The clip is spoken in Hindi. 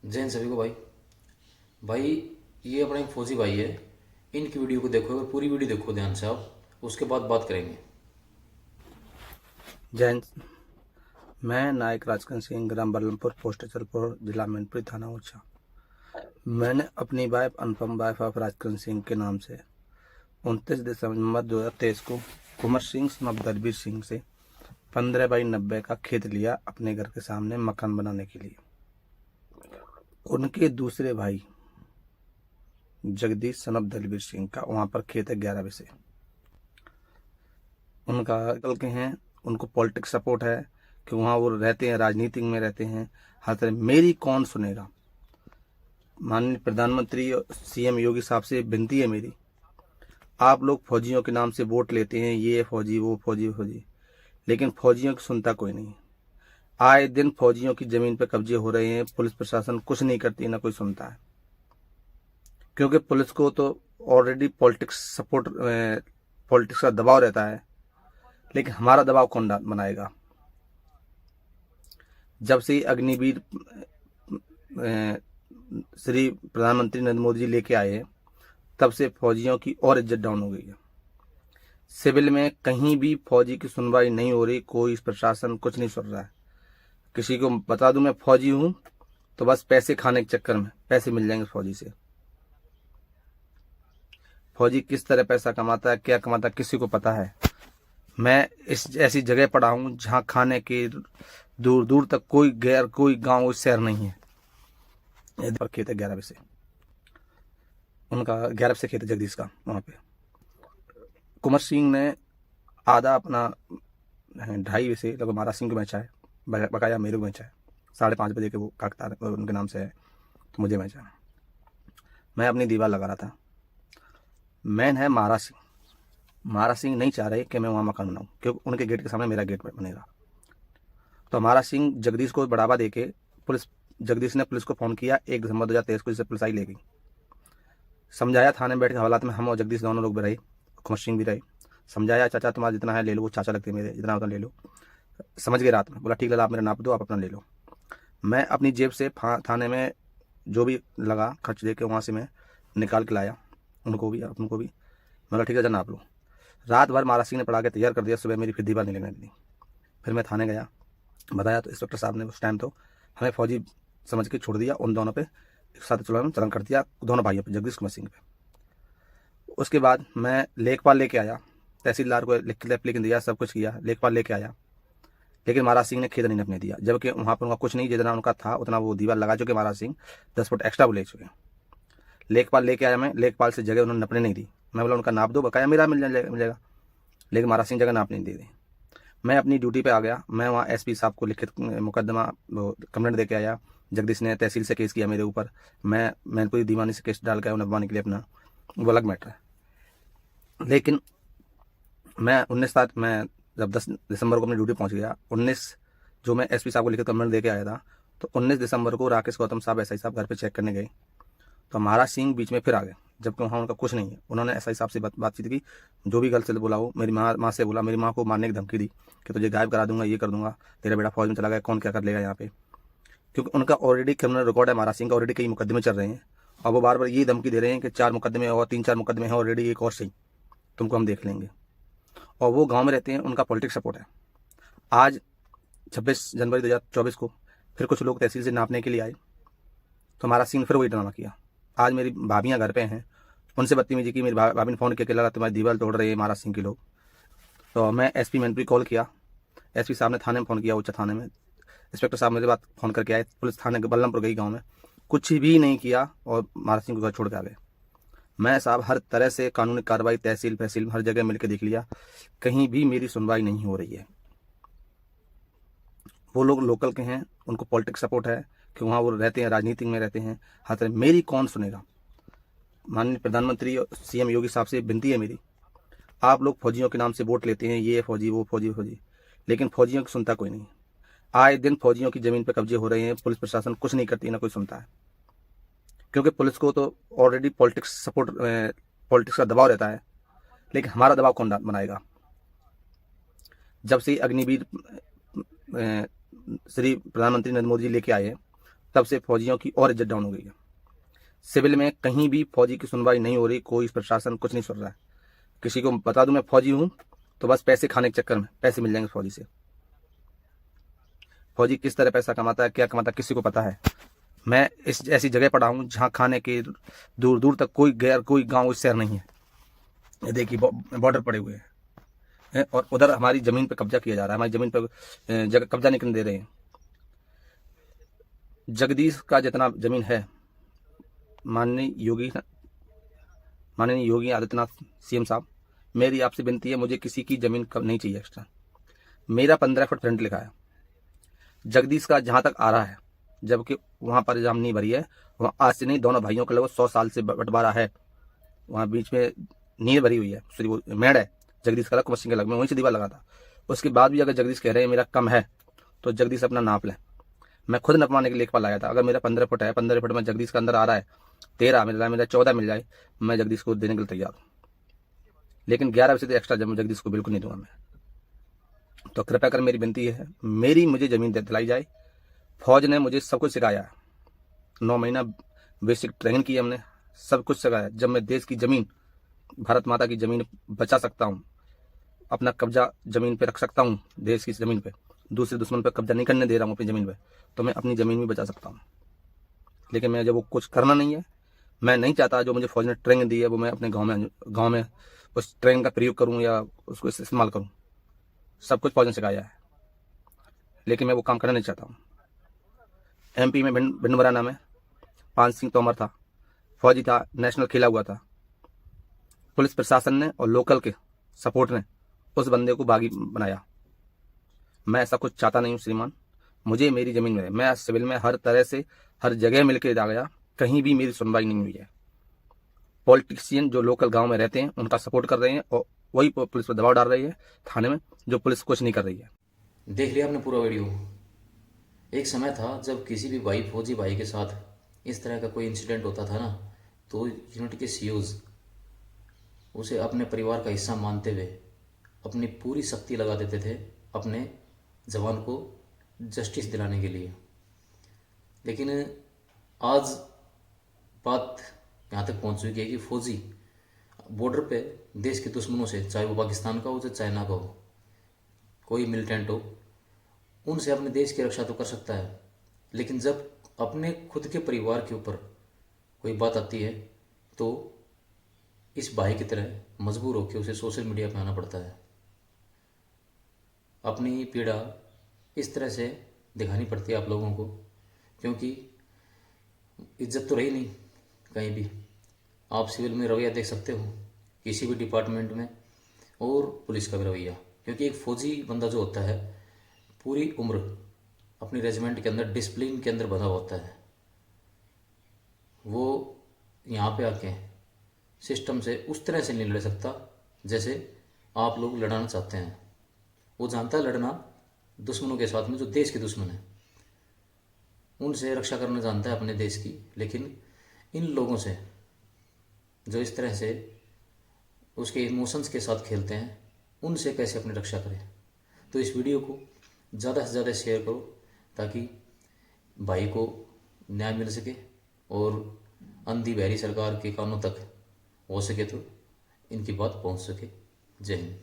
जय हिंद सभी को भाई। भाई ये अपना एक फौजी भाई है। इनकी वीडियो को देखो, अगर पूरी वीडियो देखो ध्यान से आप, उसके बाद बात करेंगे। जैन। मैं नायक राजकन सिंह, ग्राम बलमपुर, पोस्ट अचलपुर, जिला मैनपुरी, थाना ऊंचा। मैंने अपनी wife Anupam, wife of Rajkan Singh के नाम से 29 दिसंबर 2023 को कुंवर सिंह सनब दलबीर सिंह से 15 बाई 90 का खेत लिया अपने घर के सामने मकान बनाने के लिए। उनके दूसरे भाई जगदीश सनब दलबीर सिंह का वहां पर खेत है 11 विसे। उनका कल के हैं, उनको पॉलिटिक्स सपोर्ट है कि वहाँ वो रहते हैं, राजनीति में रहते हैं। हर तरह मेरी कौन सुनेगा। माननीय प्रधानमंत्री सीएम योगी साहब से विनती है मेरी, आप लोग फौजियों के नाम से वोट लेते हैं, ये फौजी वो फौजी फौजी, लेकिन फौजियों की सुनता कोई नहीं। आए दिन फौजियों की जमीन पर कब्जे हो रहे हैं, पुलिस प्रशासन कुछ नहीं करती, ना कोई सुनता है। क्योंकि पुलिस को तो ऑलरेडी पॉलिटिक्स सपोर्ट, पॉलिटिक्स का दबाव रहता है, लेकिन हमारा दबाव कौन बनाएगा। जब से अग्निवीर श्री प्रधानमंत्री नरेंद्र मोदी जी लेके आए हैं, तब से फौजियों की और इज्जत डाउन हो गई है। सिविल में कहीं भी फौजी की सुनवाई नहीं हो रही, कोई प्रशासन कुछ नहीं सुन रहा है। किसी को बता दूं मैं फौजी हूं तो बस पैसे खाने के चक्कर में पैसे मिल जाएंगे फौजी से। फौजी किस तरह पैसा कमाता है, क्या कमाता है, किसी को पता है। मैं इस ऐसी जगह पड़ा हूं जहां खाने के दूर दूर तक कोई कोई गांव शहर नहीं है। पर खेत है 11 विसे, उनका 11 विसे खेत है जगदीश का। वहां पे कुंवर सिंह ने आधा अपना 2.5 विसे लगभग महाराज सिंह को बेचा है, बकाया मेरे को बेचा है। 5:30 बजे के वो कागतार उनके नाम से है, तो मुझे बेचा है। मैं अपनी दीवार लगा रहा था। मैन है महाराज सिंह। महाराज सिंह नहीं चाह रहे कि मैं वहाँ मकान बनाऊँ, क्योंकि उनके गेट के सामने मेरा गेट बनेगा। तो महाराज सिंह जगदीश को बढ़ावा देके जगदीश ने पुलिस को फोन किया 1 दिसंबर 2023 को, जिससे पुलिस आई ले गई। समझाया थाने में बैठ के हालात में, हम और जगदीश दोनों लोग भी रहे, कुंवर सिंह भी रहे। समझाया चाचा तुम्हारा जितना है ले लो, वो चाचा लगते मेरे, जितना उतना ले लो। समझ गए रात में, बोला ठीक है आप मेरा नाप दो, आप अपना ले लो। मैं अपनी जेब से थाने में जो भी लगा खर्च दे के वहाँ से मैं निकाल के लाया, उनको भी उनको भी। बोला ठीक है जरा नाप लो। रात भर महाराज सिंह ने पढ़ा के तैयार कर दिया, सुबह मेरी फिर दीवार नहीं लगने दी। फिर मैं थाने गया, बताया तो इंस्पेक्टर साहब ने उस टाइम तो हमें फौजी समझ के छोड़ दिया। उन दोनों पे एक साथ चलन कर दिया, दोनों भाइयों पे, जगदीश कुंवर सिंह पे। उसके बाद मैं लेखपाल लेके आया, तहसीलदार को एप्लीकेशन दिया, सब कुछ किया, लेखपाल लेके आया, लेकिन महाराज सिंह ने खेत नहीं नपने दिया। जबकि वहाँ पर उनका कुछ नहीं, जितना उनका था उतना वो दीवार लगा चुके महाराज सिंह, 10 फुट एक्स्ट्रा वो ले चुके। लेखपाल लेके आया मैं, लेखपाल से जगह उन्होंने नपने नहीं दी। मैं बोला उनका नाप दो, बकाया मेरा मिलेगा, लेकिन महाराज सिंह जगह नाप नहीं दी। मैं अपनी ड्यूटी पे आ गया। मैं वहाँ एसपी साहब को लिखित मुकदमा कंप्लेंट दे के आया। जगदीश ने तहसील से केस किया मेरे ऊपर, मैं मैनपुरी दीवानी से केस डाल के आया नपवाने के लिए अपना, वो अलग मैटर है। लेकिन मैं 19 तारीख मैं जब 10 दिसंबर को अपनी ड्यूटी पहुंच गया, 19 जो मैं एसपी साहब को लिखित कंप्लेंट दे के आया था, तो 19 दिसंबर को राकेश गौतम साहब एसआई साहब घर पे चेक करने गए, तो महाराज सिंह बीच में फिर आ गए, जबकि वहाँ उनका कुछ नहीं है। उन्होंने एसआई साहब से बातचीत की, जो भी गलत से बोला हो, मेरी माँ से बोला, मेरी माँ को मारने की धमकी दी कि तुझे गायब करा दूंगा, ये कर दूंगा, तेरा बेटा फौज में चला गया, कौन क्या कर लेगा यहाँ पे। क्योंकि उनका ऑलरेडी क्रिमिनल रिकॉर्ड है, महाराज सिंह का ऑलरेडी कई मुकदमे चल रहे हैं, और वो बार बार ये धमकी दे रहे हैं कि 4 मुकदमे और 3-4 मुकदमे हैं ऑलरेडी, एक और सही तुमको हम देख लेंगे। और वो गाँव में रहते हैं, उनका पॉलिटिक्स सपोर्ट है। आज 26 जनवरी 2024 को फिर कुछ लोग तहसील से नापने के लिए आए, तो महाराज सिंह ने फिर वही ड्रामा किया। आज मेरी भाभियाँ घर पे हैं, उनसे बदतमीजी की। मेरी भाभी ने फ़ोन किया कि लगा तुम्हारी दीवार तोड़ रहे हैं महाराज सिंह के लोग। तो मैं एसपी मैनपुरी कॉल किया, एसपी साहब ने थाने में फ़ोन किया, उच्च थाने में। इंस्पेक्टर साहब मेरे बाद फ़ोन करके आए, पुलिस थाने बल्लमपुर गई गाँव में, कुछ भी नहीं किया और महाराज सिंह को घर छोड़ के आ गए। मैं साहब हर तरह से कानूनी कार्रवाई तहसील फहसील हर जगह मिलकर देख लिया, कहीं भी मेरी सुनवाई नहीं हो रही है। वो लोग लोकल के हैं, उनको पॉलिटिक्स सपोर्ट है कि वहाँ वो रहते हैं, राजनीति में रहते हैं। हर तरह मेरी कौन सुनेगा। माननीय प्रधानमंत्री सीएम योगी साहब से विनती है मेरी, आप लोग फौजियों के नाम से वोट लेते हैं, ये फौजी वो फौजी फौजी, लेकिन फौजियों की सुनता कोई नहीं। आए दिन फौजियों की जमीन पर कब्जे हो रहे हैं, पुलिस प्रशासन कुछ नहीं करती, ना कोई सुनता है। क्योंकि पुलिस को तो ऑलरेडी पॉलिटिक्स सपोर्ट, पॉलिटिक्स का दबाव रहता है, लेकिन हमारा दबाव कौन बनाएगा। जब से अग्निवीर श्री प्रधानमंत्री नरेंद्र मोदी जी लेके आए हैं, तब से फौजियों की और इज्जत डाउन हो गई है। सिविल में कहीं भी फौजी की सुनवाई नहीं हो रही, कोई प्रशासन कुछ नहीं सुन रहा है। किसी को बता दूं मैं फौजी हूं तो बस पैसे खाने के चक्कर में पैसे मिल जाएंगे फौजी से। फौजी किस तरह पैसा कमाता है, क्या कमाता है, किसी को पता है। मैं इस ऐसी जगह पड़ा हूं जहां खाने के दूर दूर तक कोई गांव शहर नहीं है। ये देखिए बॉर्डर पड़े हुए हैं और उधर हमारी जमीन पे कब्जा किया जा रहा है, हमारी जमीन पे जगह कब्जा नहीं करने दे रहे हैं। जगदीश का जितना जमीन है, माननीय योगी आदित्यनाथ सीएम साहब, मेरी आपसे विनती है, मुझे किसी की जमीन कब नहीं चाहिए एक्स्ट्रा। मेरा 15 फुट फ्रंट लिखा है, जगदीश का जहां तक आ रहा है, जबकि वहां पर इल्जाम नहीं भरी है। वहां आज से नहीं, दोनों भाइयों के लगभग 100 साल से बंटवारा है। वहां बीच में नींव भरी हुई है, वो मेड़ है जगदीश का, कुंवर सिंह के लग में वहीं से दीवार लगा था। उसके बाद भी अगर जगदीश कह रहे हैं मेरा कम है, तो जगदीश अपना नाप लें। मैं खुद नपवाने के लिए लेखपाल आया था। अगर मेरा 15 फुट है, 15 फुट में जगदीश का अंदर आ रहा है 13 मिल रहा है, मेरा 14 मिल जाए, मैं जगदीश को देने के लिए तैयार हूँ। लेकिन 11% एक्स्ट्रा जगदीश को बिल्कुल नहीं दूंगा मैं। तो कृपया कर मेरी विनती है, मुझे जमीन दिलाई जाए। फौज ने मुझे सब कुछ सिखाया है, 9 महीना बेसिक ट्रेनिंग की हमने, सब कुछ सिखाया। जब मैं देश की जमीन, भारत माता की जमीन बचा सकता हूँ, अपना कब्जा जमीन पे रख सकता हूँ, देश की जमीन पे, दूसरे दुश्मन पे कब्जा नहीं करने दे रहा हूँ अपनी जमीन पे, तो मैं अपनी जमीन भी बचा सकता हूँ। लेकिन मैं जब वो कुछ करना नहीं है, मैं नहीं चाहता जो मुझे फौज ने ट्रेनिंग दी है वो मैं अपने गाँव में उस ट्रेनिंग का प्रयोग करूँ या उसको इस्तेमाल करूँ। सब कुछ फौज ने सिखाया है, लेकिन मैं वो काम करना नहीं चाहता हूँ। MP में भिंडमुराना में पान सिंह तोमर था, फौजी था, नेशनल खेला हुआ था। पुलिस प्रशासन ने और लोकल के सपोर्ट ने उस बंदे को बागी बनाया। मैं ऐसा कुछ चाहता नहीं हूँ श्रीमान, मुझे मेरी जमीन मिले। मैं सिविल में हर तरह से हर जगह मिलकर जा गया, कहीं भी मेरी सुनवाई नहीं हुई है। पॉलिटिशियन जो लोकल गांव में रहते हैं उनका सपोर्ट कर रहे हैं और वही पुलिस पर दबाव डाल रही है थाने में, जो पुलिस कुछ नहीं कर रही है। देख लिया आपने पूरा वीडियो। एक समय था जब किसी भी फौजी भाई के साथ इस तरह का कोई इंसिडेंट होता था ना, तो यूनिट के सीओज उसे अपने परिवार का हिस्सा मानते हुए अपनी पूरी शक्ति लगा देते थे अपने जवान को जस्टिस दिलाने के लिए। लेकिन आज बात यहाँ तक पहुँच चुकी है कि फौजी बॉर्डर पे देश के दुश्मनों से, चाहे वो पाकिस्तान का हो चाहे चाइना का हो, कोई मिलिटेंट हो, उनसे अपने देश की रक्षा तो कर सकता है, लेकिन जब अपने खुद के परिवार के ऊपर कोई बात आती है तो इस भाई की तरह मजबूर होकर उसे सोशल मीडिया पे आना पड़ता है। अपनी पीड़ा इस तरह से दिखानी पड़ती है आप लोगों को, क्योंकि इज्जत तो रही नहीं कहीं भी। आप सिविल में रवैया देख सकते हो किसी भी डिपार्टमेंट में, और पुलिस का भी रवैया, क्योंकि एक फौजी बंदा जो होता है पूरी उम्र अपनी रेजिमेंट के अंदर डिसिप्लिन के अंदर बंधा होता है। वो यहाँ पे आके सिस्टम से उस तरह से नहीं लड़ सकता जैसे आप लोग लड़ाना चाहते हैं। वो जानता है लड़ना दुश्मनों के साथ में, जो देश के दुश्मन है उनसे रक्षा करना जानता है अपने देश की। लेकिन इन लोगों से जो इस तरह से उसके इमोशंस के साथ खेलते हैं, उनसे कैसे अपनी रक्षा करें। तो इस वीडियो को ज़्यादा से ज़्यादा शेयर करो ताकि भाई को न्याय मिल सके और अंधी बहरी सरकार के कानों तक हो सके तो इनकी बात पहुंच सके। जय हिंद।